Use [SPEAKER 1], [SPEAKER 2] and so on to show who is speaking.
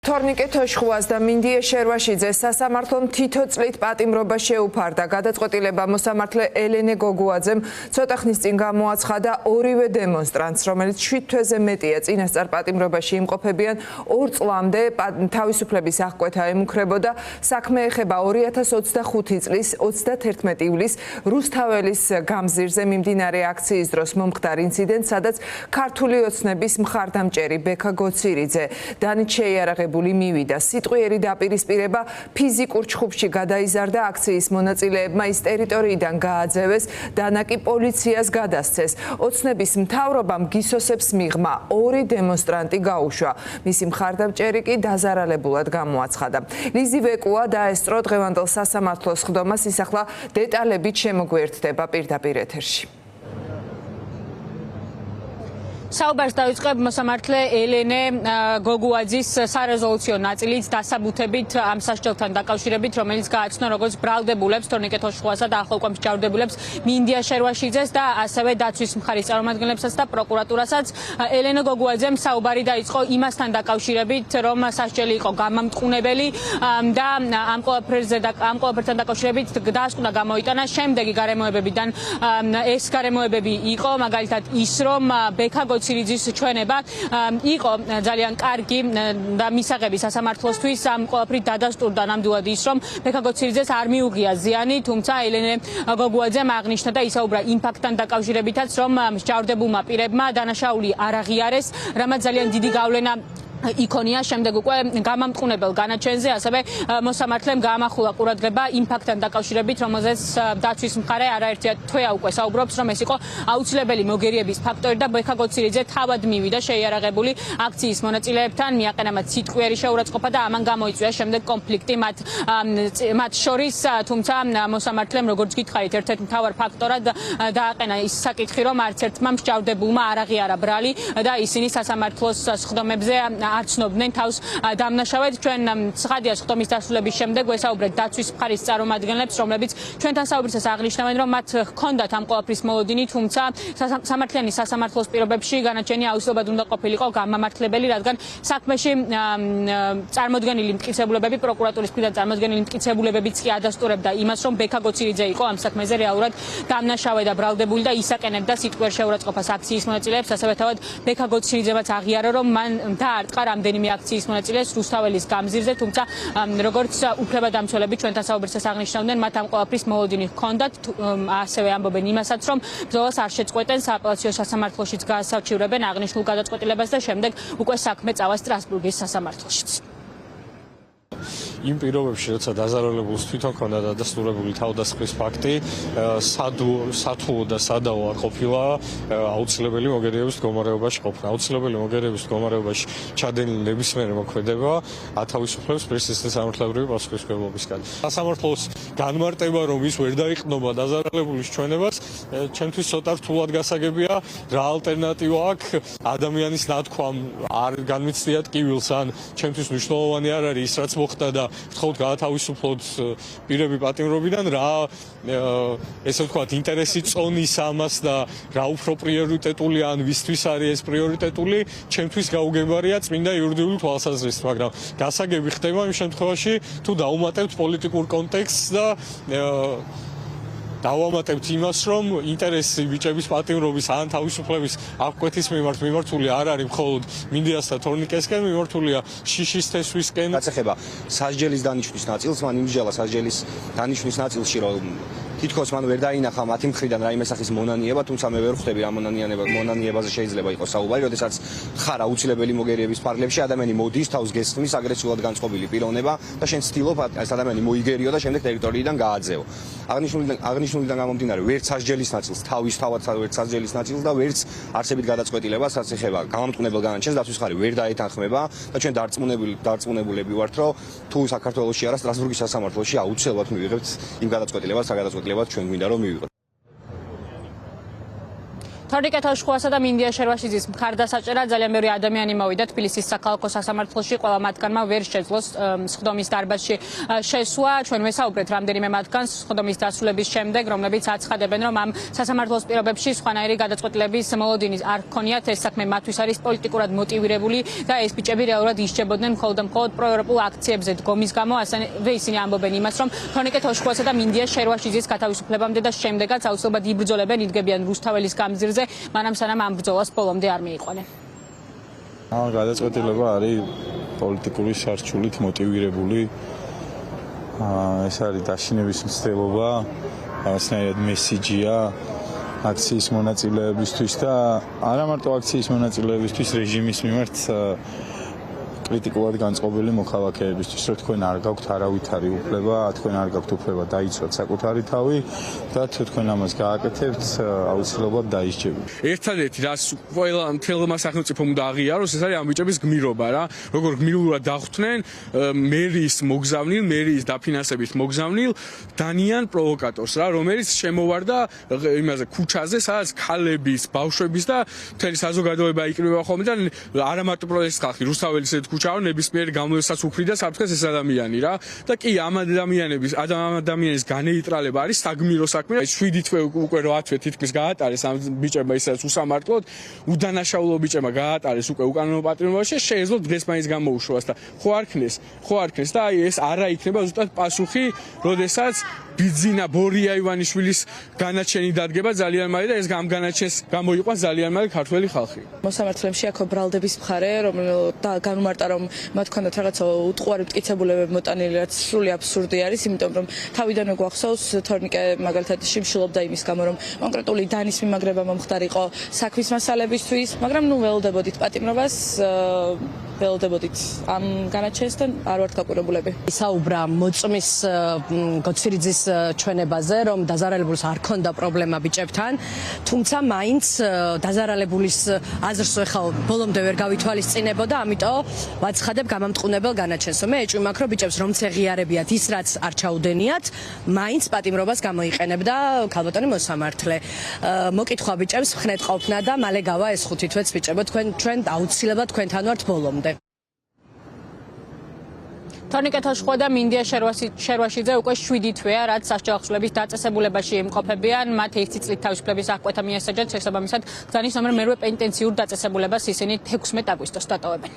[SPEAKER 1] Tornike Toshkhuas და მინდია შერვაშიძე სასამართლომ თითო წლით პატიმრობა შეუფარდა. გადაწყვეტილება მოსამართლე ელენე გოგუაძემ ცოტა ხნის წინ გამოაცხადა ორივე დემონსტრანტს, რომელიც 7 თვეზე მეტია წინასწარ პატიმრობაში იმყოფებიან 2 წლამდე თავისუფლების აღკვეთა ემუქრებოდა. საქმე ეხება 2025 წლის 31 ივლისს რუსთაველის გამზირზე მიმდინარე აქციის დროს მომხდარ ინციდენტს, სადაც ქართული ოცნების მხარდამჭერი ბექა გოცირიძე დანით შეიარაღებული მივიდა. სიტყვიერი დაპირისპირება ფიზიკურ ჩხუბში გადაიზარდა აქციის მონაწილეებმა ის ტერიტორიიდან გააძევეს, დანაკი პოლიციას გადასცეს. ოცნების მთავრობამ გისოსებს მიღმა 2 დემონსტრანტი გაუშვა. მისი მხარდამჭერი კი დაზარალებულად გამოაცხადა. ლიზი ვეკუა დაესწრო დღევანდელ სასამართლოს ხდომას, ის ახლა დეტალებით შემოგვიერთდება პირდაპირ ეთერში.
[SPEAKER 2] საუბარს დავიწყებ მოსამართლე ელენე გოგუაძის სარეზოლუციო ნაწილით დასაბუთებით ამ სასჯელთან დაკავშირებით, რომელიც გააცნო როგორც ბრალდებულებს თორნიკე თოშხუასა და ახლო უკან მსჯავრდებულებს მინდია შერვაშიძეს და ასევე დაცვის მხარის წარმომადგენლებსაც და პროკურატურასაც. ელენე გოგუაძემ საუბარი დაიწყო იმასთან დაკავშირებით, რომ სასჯელი იყო გამამტყუნებელი და ამ ყველაფერთან დაკავშირებით დასკვნა გამოიტანა შემდეგი გარემოებებიდან. ეს გარემოებები იყო მაგალითად ის, რომ ბექა გოცირიძის ჩვენება იყო ძალიან კარგი და მისაღები სასამართლოსთვის. ამ ყველაფრით დადასტურდა ნამდვილად ის, რომ ბექა გოცირიძეს არ მიუღია ზიანი, თუმცა ელენე გოგუაძემ აღნიშნა და ისაუბრა იმ ფაქტთან დაკავშირებითაც, რომ მსჯავრდებულმა პირებმა დანაშაული არ აღიარეს, რამაც ძალიან დიდი გავლენა იქონია შემდეგ უკვე გამამტყუნებელ განაჩენზე. ასევე მოსამართლემ გაამახვილა ყურადღება იმ ფაქტთან დაკავშირებით, რომელზეც დაცვის მხარე არაერთი თვეა უკვე საუბრობს, რომ ეს იყო აუცილებელი მოგერიების ფაქტორი და ბექა გოცირიძე თავად მივიდა შეიარაღებული აქციის მონაწილეებთან, მიაყენა მათ სიტყვიერი შეურაცხყოფა და ამან გამოიწვია შემდეგ კონფლიქტი მათ შორის. თუმცა მოსამართლემ, როგორც გითხარით, ერთ-ერთ მთავარ ფაქტორად დააყენა ის საკითხი, რომ არც ერთმა მსჯავრდებულმა არ აღიარა ბრალი და ისინი სასამართლოს სხდომებზე არ ცნობდნენ თავს დამნაშავედ. ჩვენ ცხადია სხდომის დასრულების შემდეგ ვესაუბრეთ დაცვის მხარის წარმომადგენლებს, რომლებიც ჩვენთან საუბრისას აღნიშნავენ, რომ მათ ჰქონდათ ამ ყველაფრის მოლოდინი, თუმცა სამართლიანი სასამართლოს პირობებში განაჩენი აუცილებლად უნდა ყოფილიყო გამამართლებელი, რადგან საქმეში წარმოდგენილი მტკიცებულებები, პროკურატურის მხრიდან წარმოდგენილი მტკიცებულებებიც კი ადასტურებდა იმას, რომ ბექა გოცირიძე იყო ამ საქმეზე რეალურად დამნაშავე და ბრალდებული და ისაკენებდა სიტყვიერ შეურაცხყოფას აქციის მონაწილეებს. ასევე თავად ბექა გოცირიძემაც აღიარა, რომ მან დაარტყა რამდენიმე აქციის მონაწილეს რუსთაველის გამზირზე, თუმცა როგორც უფლებადამცველები ჩვენთან საუბრისას აღნიშნავდნენ, მათ ამ ყველაფრის მოლოდინი ჰქონდათ. ასევე ამბობენ იმასაც, რომ ბრძოლას არ შეწყვეტენ, სააპელაციო სასამართლოშიც გაასარჩივრებენ აღნიშნულ გადაწყვეტილებას და შემდეგ უკვე საქმე წავა სტრასბურგის სასამართლოშიც.
[SPEAKER 3] იმ პირობებში, როცა დაზარალებულს თვითონ ჰქონდა დადასტურებული თავდასხმის ფაქტი, სათულო და სადავო არ ყოფილა აუცილებელი მოგერიების მდგომარეობაში ყოფნა. აუცილებელი მოგერიების მდგომარეობაში ჩადენილი ნებისმიერი მოქმედება ათავისუფლებს პრესის სამართლებრივი პასუხისმგებლობისგან. სასამართლოს განმარტება, რომ ის ვერ დაიყრდნობა დაზარალებულის ჩვენებას, ჩემთვის ცოტა რთულად გასაგებია. რა ალტერნატივა აქვს ადამიანის ნათქვამ არ განმეცდია ტკივილს, ან ჩემთვის მნიშვნელოვანი არ არის ის, რაც მოხდა და ვთხოვთ გაათავისუფლოთ პირები პატიმრობიდან, რა ესე ვთქვათ ინტერესი წონის ამას და რა უფრო პრიორიტეტული ან ვისთვის არის ეს პრიორიტეტული, ჩემთვის გაუგებარია წმინდა იურიდიული თვალსაზრისით, მაგრამ გასაგები ხდება იმ შემთხვევაში, თუ დაუმატებთ პოლიტიკურ კონტექსტს და დავამატებთ იმას, რომ ინტერესი ბიჭების პატიმრობის ან თავისუფლების აღკვეთის მიმართული არ არის მხოლოდ მინდიას და თორნიკესკენ, მიმართულია შიშის თესვისკენ.
[SPEAKER 4] გაწეხება სასჯელის დანიშვნის ნაწილს, მან იმსჯელა სასჯელის დანიშვნის ნაწილში, რომ თითქოს მან ვერ დაინახა მათი მხრიდან რაიმე სახის მონანიება, თუმცა მე ვერ ხვდები რა მონანიებაზე შეიძლება იყოს საუბარი, როდესაც ხარ აუცილებელი მოგერიების ფარგლებში, ადამიანი მოდის, თავს გესხმის, აგრესიულად განწყობილი პიროვნება და შენ ცდილობ ეს ადამიანი მოიგერიო და შემდეგ ტერიტორიიდან გააძევო. აღნიშნულიდან გამომდინარე, ვერც სასჯელის ნაწილს, თავად ვერც სასჯელის ნაწილს და ვერც არსებით გადაწყვეტილებას, რაც ეხება გამამტყუნებელ განაჩენს, დაცვის მხარე ვერ დაეთანხმება და ჩვენ დარწმუნებულები ვართ, რომ თუ საქართველოში არა სტრასბურგის სასამართლოში აუცილებლად მივიღებთ იმ გადაწყვეტილებას, საგადაწყვეტილებად ჩვენ გვინდა რომ მივიღოთ.
[SPEAKER 2] თორნიკე თოშხუასა და მინდია შერვაშიძის მხარდასაჭერად ძალიან ბევრი ადამიანი მოვიდა თბილისის საქალაქო სასამართლოში, ყველა მათგანმა ვერ შეძლოს სხდომის დარბაზში შესვლა. ჩვენ ვესაუბრეთ რამდენიმე მათგანს სხდომის დასრულების შემდეგ, რომლებიც აცხადებენ, რომ ამ სასამართლოს პირობებში სხვანაირი გადაწყვეტილების მოლოდინის არ ჰქონიათ, ეს საქმე მათთვის არის პოლიტიკურად მოტივირებული და ეს ბიჭები რეალურად ისჯებოდნენ მხოლოდ პროევროპულ აქციებზე დგომის გამო. ასევე ისინი ამბობენ იმას, რომ თორნიკე თოშხუასა და მინდია შერვაშიძის გათავისუფლებამდე და შემდეგაც აუცილებლად იბრძოლებენ, იდგებიან რუსთაველის გამზირზე, მანამ სანამ ამ ბრძოლას ბოლომდე არ მიიყვნენ.
[SPEAKER 5] ამ გადაწყვეტილება არის პოლიტიკური შარჩულით მოტივირებული. ეს არის დაშინების მცდელობა, რაღაცნაირად მესიჯია აქციის მონაწილეებისთვის და არა მარტო აქციის მონაწილეებისთვის, რეჟიმის მიმართ კრიტიკულად განწყობილი მოქალაქეებისთვის, რომ თქვენ არ გაქვთ არავითარი უფლება, თქვენ არ გაქვთ უფლება დაიცვათ საკუთარი თავი და თუ თქვენ ამას გააკეთებთ, აუცილებლად დაისჯებით.
[SPEAKER 6] ერთადერთი რაც ყველა მთელმა სახელმწიფომ უნდა აღიაროს, ეს არის ამ ბიჭების გმირობა რა. როგორ გმირულად დახვდნენ მერის მოგზავნილ, მერის დაფინანსებით მოგზავნილ დანიან პროვოკატორს რა, რომელიც შემოვარდა იმაზე ქუჩაზე, სადაც ქალების, ბავშვების და მთელი საზოგადოება იკრიბება ხოლმე და არა მარტო პროტესტის ხალხი, რუსთაველის ქუჩაო ნებისმიერ გამოესაც უფრიდა საფრთხეს ეს ადამიანი რა და კი ამ ადამიანის განეიტრალება არის საგმირო საქმე. 7 თვე უკვე 8 თვე თითქმის გაატარეს ამ ბიჭებმა ისაც უსამართლოდ, უდანაშაულო ბიჭებმა გაატარეს უკვე უკანონო პატრონობაში, შეეძლო დღეს მაინც გამოუშვას და ხო არქნეს და აი ეს არა იქნება ზუსტად პასუხი, როდესაც ბიძინა ბორია ივანიშვილის განაჩენი დადგება ძალიან მალე და ეს განაჩენს გამოიყვანს ძალიან მალე ქართველი ხალხი.
[SPEAKER 7] მოსამართლეებში აქ ბრალდების მხარე, და განმარტა რომ მათ ქონდათ რაღაცა უტყუარი მტკიცებულებები მოტანილი, რაც სრული აბსურდი არის, იმიტომ რომ თავიდანვე გვახსოვს თორნიკე მაგალითად შიმშილობდა იმის გამო, რომ კონკრეტული დანის მიმაგრება მომხდარიყო საქმის მასალებისთვის, მაგრამ ნუ ველოდებოდით პატიმრობას, ველოდებოდით ამ განაჩენს და არ ვართ გაკვირვებულები.
[SPEAKER 8] ისაუბრა მოწმის გოცვირიძის ჩვენებაზე, რომ დაზარალებულს არ ქონდა პრობლემა ბიჭებთან, თუმცა მაინც დაზარალებულის აზრს ეხლა ბოლომდე ვერ გავითვალისწინებოდა, ამიტომ ვაცხადებ გამამტყუნებელ განაჩენს. მე ეჭვი მაქვს, რომ ბიჭებს რომც ეღიარებიათ ის, რაც არ ჩაუდენიათ, მაინც პატიმრობას გამოიყენებდა ქალბატონი მოსამართლე. მოკითხვა ბიჭებს ხნეთ ყოფნა და მალე გავა ეს 5 თვეც ბიჭებო, ჩვენ აუცილებლად თქვენთან ვართ ბოლომდე.
[SPEAKER 2] თორნიკე თოშხუა და მინდია შერვაშიძე უკვე 7 თვეა, რაც სასჯელ ახსნილების დაწესებულებაში იმყოფებიან. მათ 1 წლით თავისუფლების აღკვეთა მიესაჯათ, შესაბამისად, ბრძანის ნომერ მერვე პენიტენციურ დაწესებულებას ისინი 16 აგვისტოს დატოვებენ.